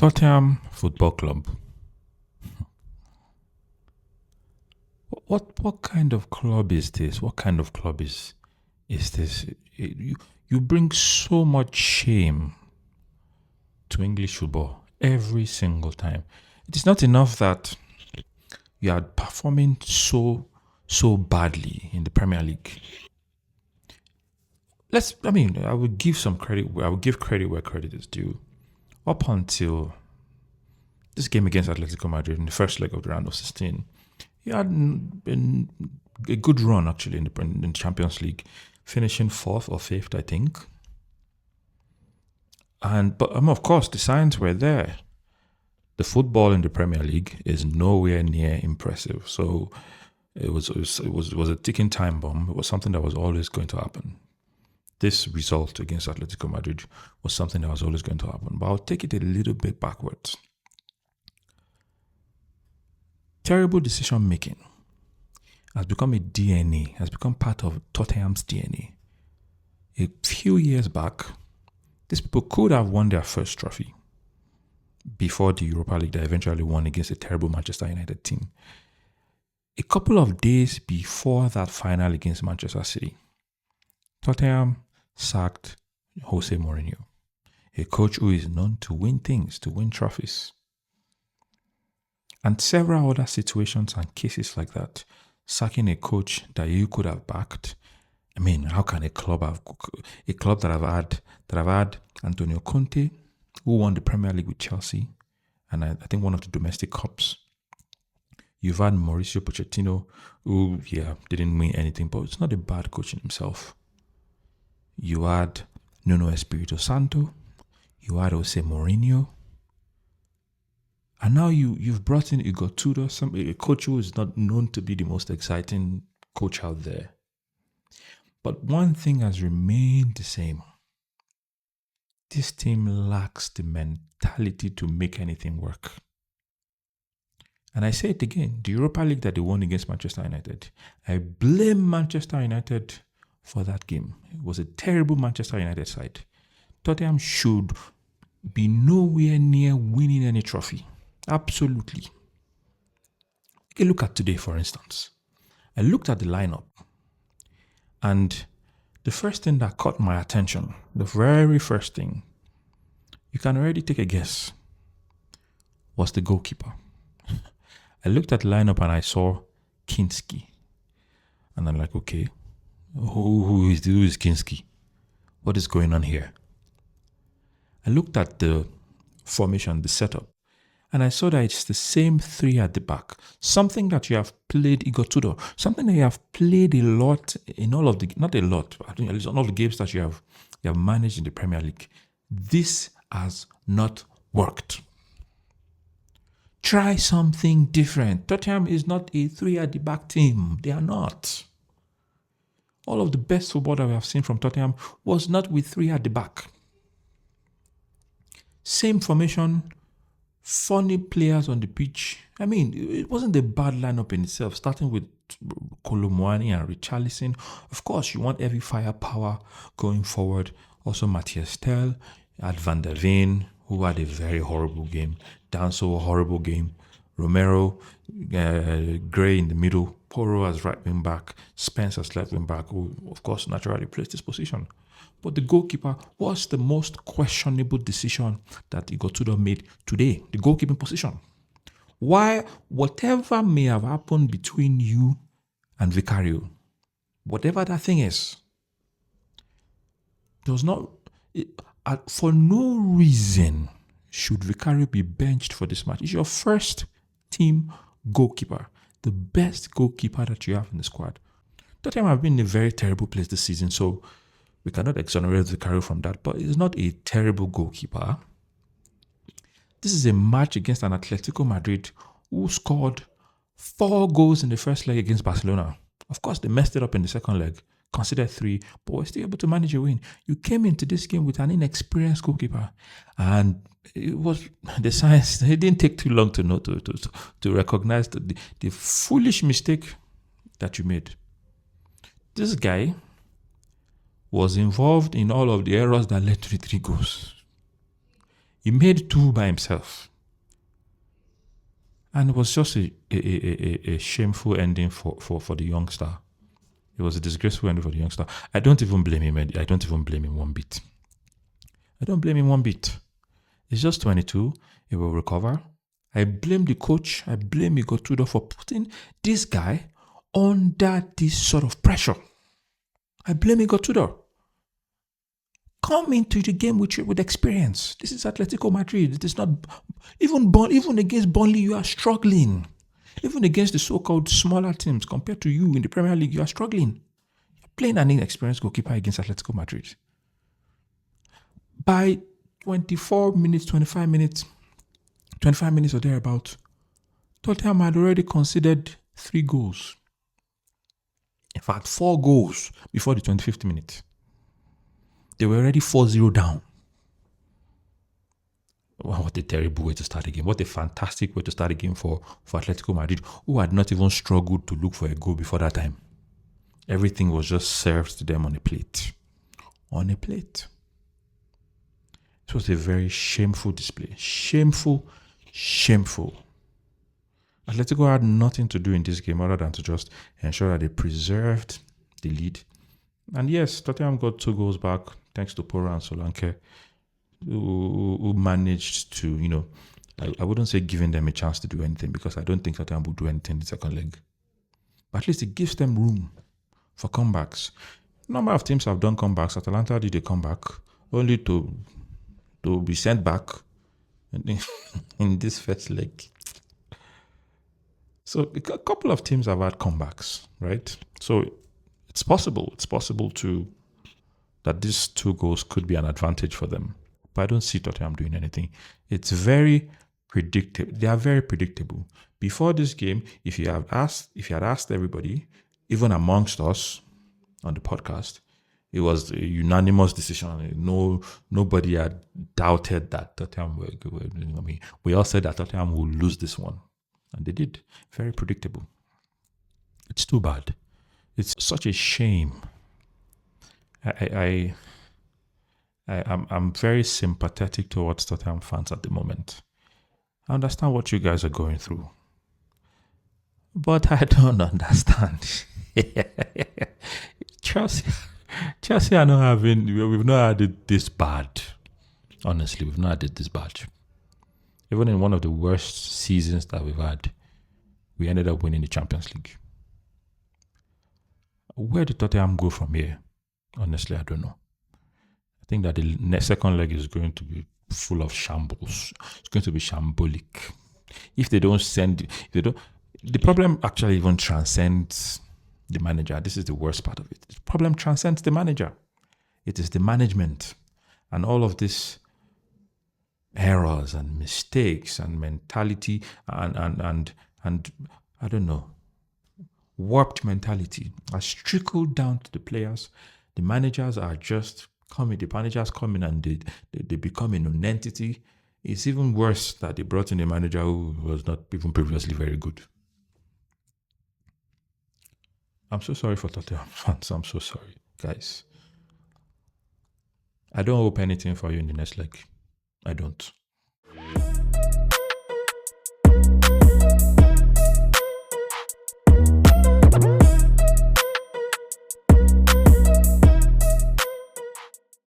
Tottenham Football Club. What kind of club is this? What kind of club is this? You bring so much shame to English football every single time. It is not enough that you are performing so badly in the Premier League. I would give some credit. I would give credit where credit is due. Up until this game against Atletico Madrid in the first leg of the round of 16, he had been a good run actually in the Champions League, finishing fourth or fifth, I think. But of course, the signs were there. The football in the Premier League is nowhere near impressive. So it was a ticking time bomb. It was something that was always going to happen. This result against Atletico Madrid was something that was always going to happen. But I'll take it a little bit backwards. Terrible decision making has become a DNA, has become part of Tottenham's DNA. A few years back, these people could have won their first trophy before the Europa League they eventually won against a terrible Manchester United team. A couple of days before that final against Manchester City, Tottenham sacked Jose Mourinho, a coach who is known to win things, to win trophies. And several other situations and cases like that, sacking a coach that you could have backed. I mean, how can a club that have had Antonio Conte, who won the Premier League with Chelsea, and I think one of the domestic cups. You've had Mauricio Pochettino, who didn't win anything, but it's not a bad coach in himself. You had Nuno Espirito Santo, you had Jose Mourinho, and now you've brought in Igor Tudor, a coach who is not known to be the most exciting coach out there. But one thing has remained the same. This team lacks the mentality to make anything work. And I say it again, the Europa League that they won against Manchester United, I blame Manchester United for that game. It was a terrible Manchester United side. Tottenham should be nowhere near winning any trophy. Absolutely. Take a look at today, for instance. I looked at the lineup, and the first thing that caught my attention, the very first thing, you can already take a guess, was the goalkeeper. I looked at the lineup and I saw Kinski. And I'm like, okay, who is Kinski? What is going on here? I looked at the formation, the setup, and I saw that it's the same three at the back. Something that you have played, Igor Tudor, something that you have played a lot in all of the, not a lot, I think at least on all the games that you have managed in the Premier League. This has not worked. Try something different. Tottenham is not a three at the back team. They are not. All of the best football that we have seen from Tottenham was not with three at the back. Same formation, funny players on the pitch. I mean, it wasn't a bad lineup in itself, starting with Kolomwani and Richarlison. Of course, you want every firepower going forward. Also, Matthias Tel, had Van der Veen, who had a very horrible game. Danso, horrible game. Romero, Gray in the middle. Porro as right wing back. Spence as left wing back, who, of course, naturally plays this position. But the goalkeeper was the most questionable decision that Igor Tudor made today, the goalkeeping position. Why, whatever may have happened between you and Vicario, whatever that thing is, for no reason should Vicario be benched for this match. It's your first team goalkeeper, the best goalkeeper that you have in the squad. Tottenham have been in a very terrible place this season, so we cannot exonerate Vicario from that, but he's not a terrible goalkeeper. This is a match against an Atletico Madrid who scored 4 goals in the first leg against Barcelona. Of course, they messed it up in the second leg, considered 3, but were still able to manage a win. You came into this game with an inexperienced goalkeeper, and it was the science. It didn't take too long to know to recognize the foolish mistake that you made. This guy was involved in all of the errors that led to the 3 goals. He made two by himself. And it was just a shameful ending for the youngster. It was a disgraceful ending for the youngster. I don't even blame him. I don't even blame him one bit. I don't blame him one bit. He's just 22. He will recover. I blame the coach. I blame Igor Tudor for putting this guy under this sort of pressure. I blame Igor Tudor. Come into the game with experience. This is Atletico Madrid. It is not even against Burnley. You are struggling. Even against the so-called smaller teams compared to you in the Premier League, you are struggling. You're playing an inexperienced goalkeeper against Atletico Madrid. By 24 minutes, 25 minutes or thereabout, Tottenham had already conceded 3 goals. In fact, 4 goals before the 25th minute. They were already 4-0 down. Wow, what a terrible way to start a game. What a fantastic way to start a game for Atletico Madrid, who had not even struggled to look for a goal before that time. Everything was just served to them on a plate. On a plate. It was a very shameful display. Shameful. Atletico had nothing to do in this game other than to just ensure that they preserved the lead. And yes, Tottenham got 2 goals back thanks to Porro and Solanke, who managed to, I wouldn't say giving them a chance to do anything, because I don't think Tottenham will do anything in the second leg. But at least it gives them room for comebacks. A number of teams have done comebacks. Atalanta did a comeback only to be sent back in this first leg. So a couple of teams have had comebacks, right? So it's possible that these 2 goals could be an advantage for them. But I don't see Tottenham doing anything. It's very predictable. They are very predictable. Before this game, if you had asked everybody, even amongst us on the podcast, it was a unanimous decision. Nobody had doubted that Tottenham we all said that Tottenham will lose this one. And they did. Very predictable. It's too bad. It's such a shame. I'm very sympathetic towards Tottenham fans at the moment. I understand what you guys are going through, but I don't understand. Chelsea are not we've not had it this bad. Honestly, we've not had it this bad. Even in one of the worst seasons that we've had, we ended up winning the Champions League. Where did Tottenham go from here? Honestly, I don't know. I think that the second leg is going to be full of shambles. It's going to be shambolic. The problem actually even transcends the manager. This is the worst part of it. The problem transcends the manager. It is the management and all of this errors and mistakes and mentality and I don't know, warped mentality has trickled down to the players. The managers are just coming. The managers come in and they become a non-entity. It's even worse that they brought in a manager who was not even previously very good. I'm so sorry for Tottenham fans. I'm so sorry, guys. I don't hope anything for you in the next leg. I don't.